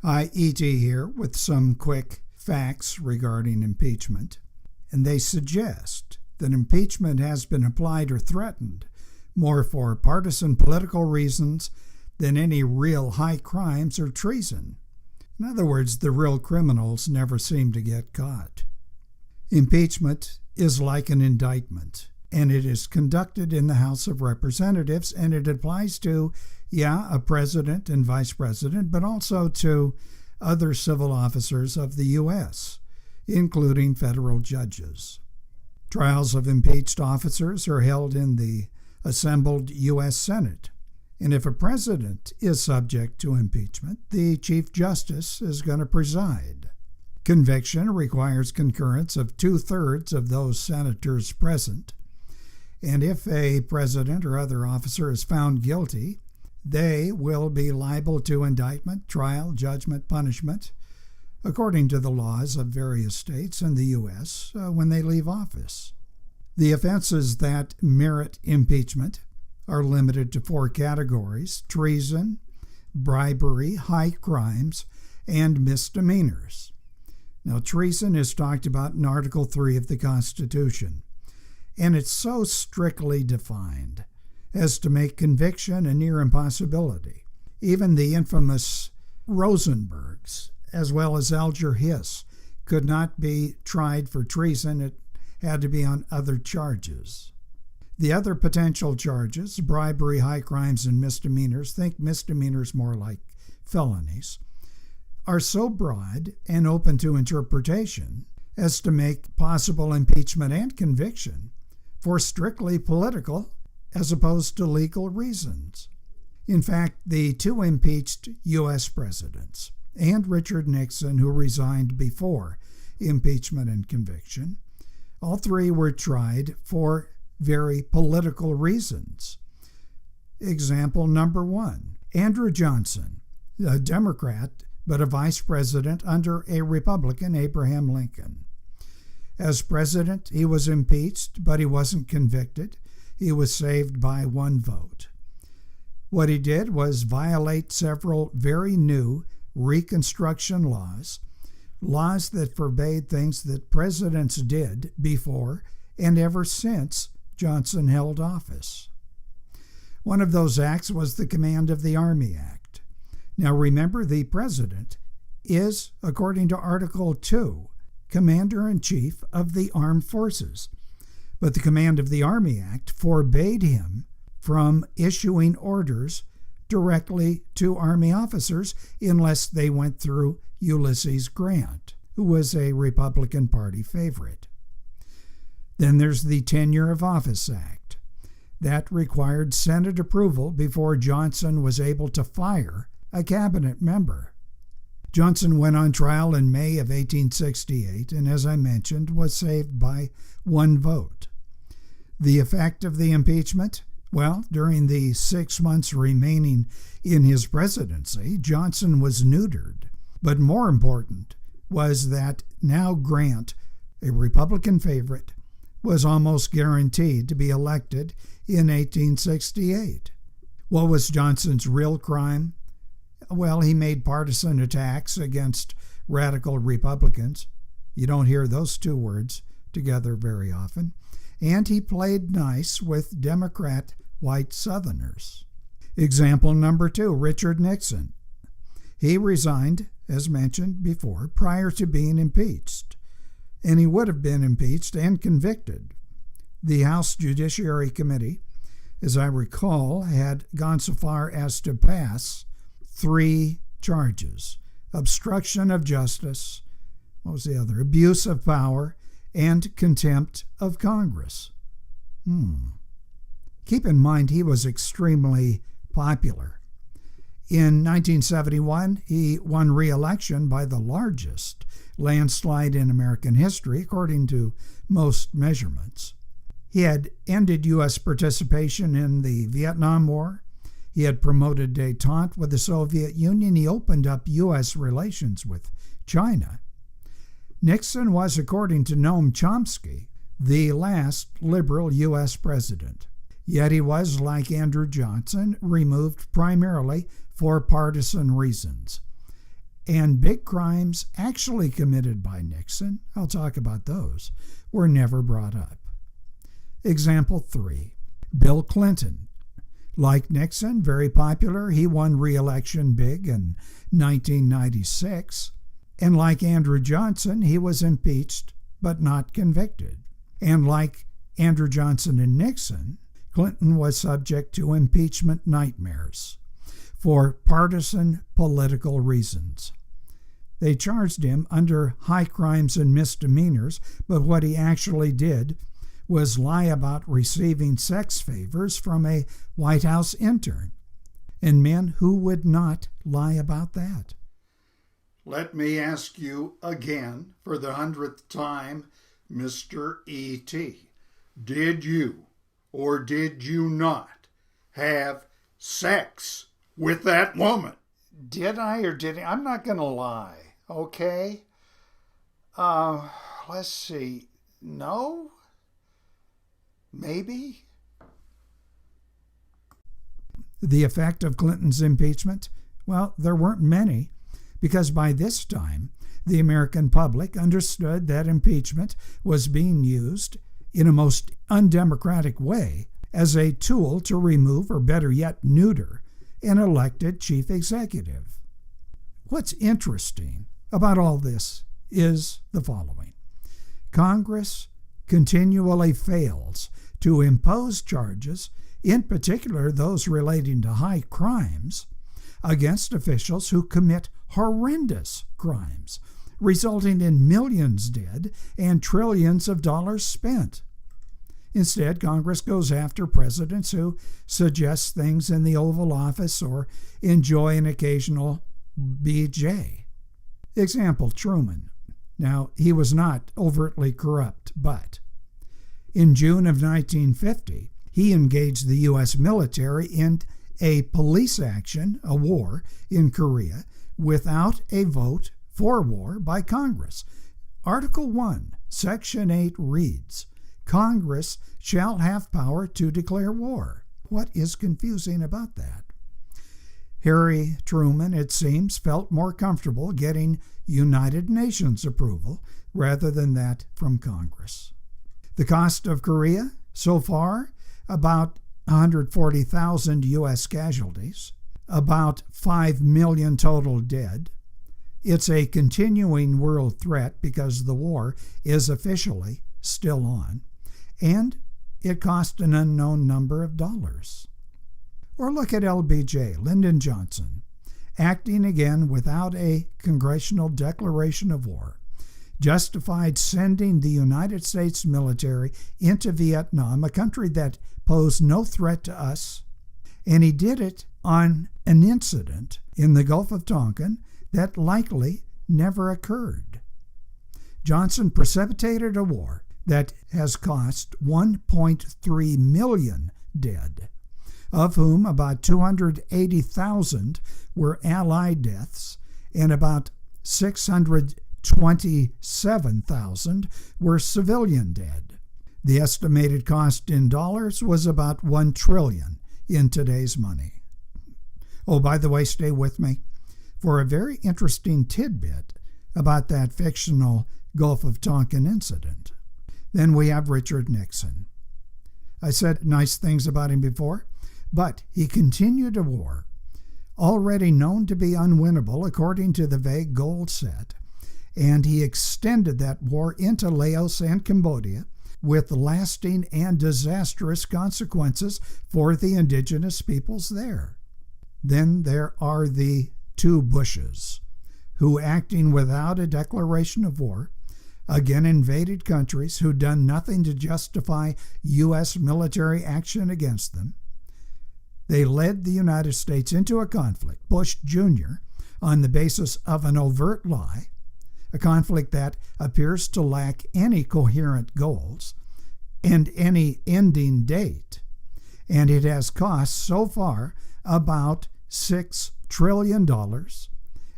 IET here with some quick facts regarding impeachment, and they suggest that impeachment has been applied or threatened more for partisan political reasons than any real high crimes or treason. In other words, the real criminals never seem to get caught. Impeachment is like an indictment, and it is conducted in the House of Representatives, and it applies to, a president and vice president, but also to other civil officers of the U.S., including federal judges. Trials of impeached officers are held in the assembled U.S. Senate, and if a president is subject to impeachment, the Chief Justice is going to preside. Conviction requires concurrence of 2/3 of those senators present, and if a president or other officer is found guilty, they will be liable to indictment, trial, judgment, punishment, according to the laws of various states and the U.S. When they leave office. The offenses that merit impeachment are limited to 4 categories: treason, bribery, high crimes, and misdemeanors. Now, treason is talked about in Article 3 of the Constitution, and it's so strictly defined as to make conviction a near impossibility. Even the infamous Rosenbergs, as well as Alger Hiss, could not be tried for treason. It had to be on other charges. The other potential charges, bribery, high crimes, and misdemeanors, think misdemeanors more like felonies, are so broad and open to interpretation as to make possible impeachment and conviction for strictly political as opposed to legal reasons. In fact, the 2 impeached U.S. presidents and Richard Nixon, who resigned before impeachment and conviction, all 3 were tried for very political reasons. Example number 1, Andrew Johnson, a Democrat, but a vice president under a Republican, Abraham Lincoln. As president, he was impeached, but he wasn't convicted. He was saved by 1 vote. What he did was violate several very new Reconstruction laws that forbade things that presidents did before and ever since Johnson held office. One of those acts was the Command of the Army Act. Now remember, the president is, according to Article 2, Commander-in-Chief of the Armed Forces. But the Command of the Army Act forbade him from issuing orders directly to Army officers unless they went through Ulysses Grant, who was a Republican Party favorite. Then there's the Tenure of Office Act. That required Senate approval before Johnson was able to fire a cabinet member. Johnson went on trial in May of 1868 and, as I mentioned, was saved by 1 vote. The effect of the impeachment? Well, during the 6 months remaining in his presidency, Johnson was neutered. But more important was that now Grant, a Republican favorite, was almost guaranteed to be elected in 1868. What was Johnson's real crime? Well, he made partisan attacks against radical Republicans. You don't hear those 2 words together very often. And he played nice with Democrat white Southerners. Example number 2, Richard Nixon. He resigned, as mentioned before, prior to being impeached, and he would have been impeached and convicted. The House Judiciary Committee, as I recall, had gone so far as to pass 3 charges: obstruction of justice, what was the other? Abuse of power, and contempt of Congress. Keep in mind, he was extremely popular. In 1971, he won re-election by the largest landslide in American history, according to most measurements. He had ended U.S. participation in the Vietnam War. He had promoted détente with the Soviet Union. He opened up U.S. relations with China. Nixon was, according to Noam Chomsky, the last liberal U.S. president. Yet he was, like Andrew Johnson, removed primarily for partisan reasons. and big crimes actually committed by Nixon, I'll talk about those, were never brought up. Example 3, Bill Clinton. Like Nixon, very popular, he won re-election big in 1996. And like Andrew Johnson, he was impeached but not convicted. And like Andrew Johnson and Nixon, Clinton was subject to impeachment nightmares for partisan political reasons. They charged him under high crimes and misdemeanors, but what he actually did was lie about receiving sex favors from a White House intern. And men, who would not lie about that? Let me ask you again for the 100th time, Mr. E.T., did you or did you not have sex with that woman? Did I or did I? I'm not going to lie, okay? Let's see. No? Maybe? The effect of Clinton's impeachment? Well, there weren't many, because by this time, the American public understood that impeachment was being used in a most undemocratic way as a tool to remove, or better yet, neuter, an elected chief executive. What's interesting about all this is the following. Congress continually fails to impose charges, in particular those relating to high crimes, against officials who commit horrendous crimes, resulting in millions dead and trillions of dollars spent. Instead, Congress goes after presidents who suggest things in the Oval Office or enjoy an occasional BJ. Example, Truman. Now, he was not overtly corrupt, but in June of 1950, he engaged the U.S. military in a police action, a war, in Korea without a vote for war by Congress. Article 1, Section 8 reads, Congress shall have power to declare war. What is confusing about that? Harry Truman, it seems, felt more comfortable getting United Nations approval rather than that from Congress. The cost of Korea, so far, about 140,000 U.S. casualties, about 5 million total dead. It's a continuing world threat because the war is officially still on, and it cost an unknown number of dollars. Or look at LBJ, Lyndon Johnson, acting again without a congressional declaration of war, justified sending the United States military into Vietnam, a country that posed no threat to us, and he did it on an incident in the Gulf of Tonkin that likely never occurred. Johnson precipitated a war that has cost 1.3 million dead, of whom about 280,000 were Allied deaths and about 627,000 were civilian dead. The estimated cost in dollars was about $1 trillion in today's money. Oh, by the way, stay with me for a very interesting tidbit about that fictional Gulf of Tonkin incident. Then we have Richard Nixon. I said nice things about him before, but he continued a war already known to be unwinnable according to the vague goal set, and he extended that war into Laos and Cambodia with lasting and disastrous consequences for the indigenous peoples there. Then there are the two Bushes, who, acting without a declaration of war, again invaded countries who'd done nothing to justify U.S. military action against them. They led the United States into a conflict, Bush Jr., on the basis of an overt lie, a conflict that appears to lack any coherent goals and any ending date, and it has cost so far about $6 trillion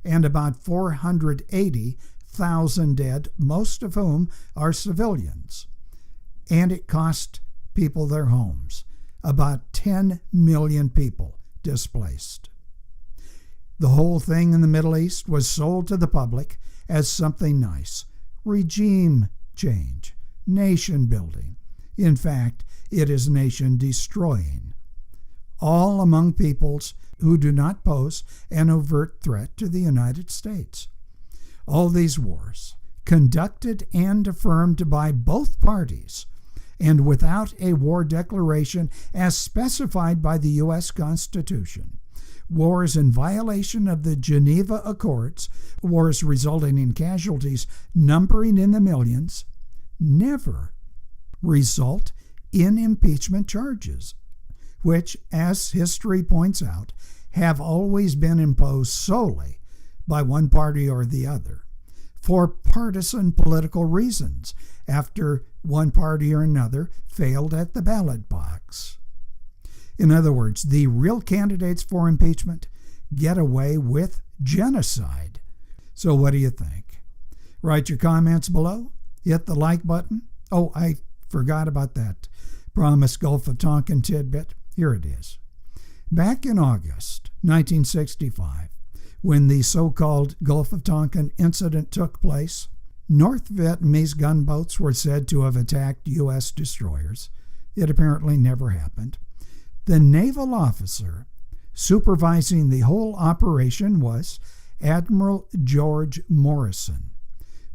and about 480,000 dead, most of whom are civilians, and it cost people their homes, about 10 million people displaced. The whole thing in the Middle East was sold to the public as something nice. Regime change, nation building. In fact, it is nation destroying. All among peoples who do not pose an overt threat to the United States. All these wars, conducted and affirmed by both parties, and without a war declaration as specified by the U.S. Constitution. Wars in violation of the Geneva Accords, wars resulting in casualties numbering in the millions, never result in impeachment charges, which, as history points out, have always been imposed solely by one party or the other for partisan political reasons after one party or another failed at the ballot box. In other words, the real candidates for impeachment get away with genocide. So what do you think? Write your comments below. Hit the like button. Oh, I forgot about that promised Gulf of Tonkin tidbit. Here it is. Back in August 1965, when the so-called Gulf of Tonkin incident took place, North Vietnamese gunboats were said to have attacked U.S. destroyers. It apparently never happened. The naval officer supervising the whole operation was Admiral George Morrison.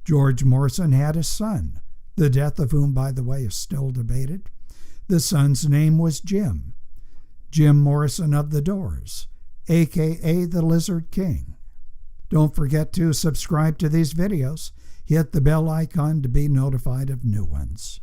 George Morrison had a son, the death of whom, by the way, is still debated. The son's name was Jim Morrison of the Doors, a.k.a. the Lizard King. Don't forget to subscribe to these videos. Hit the bell icon to be notified of new ones.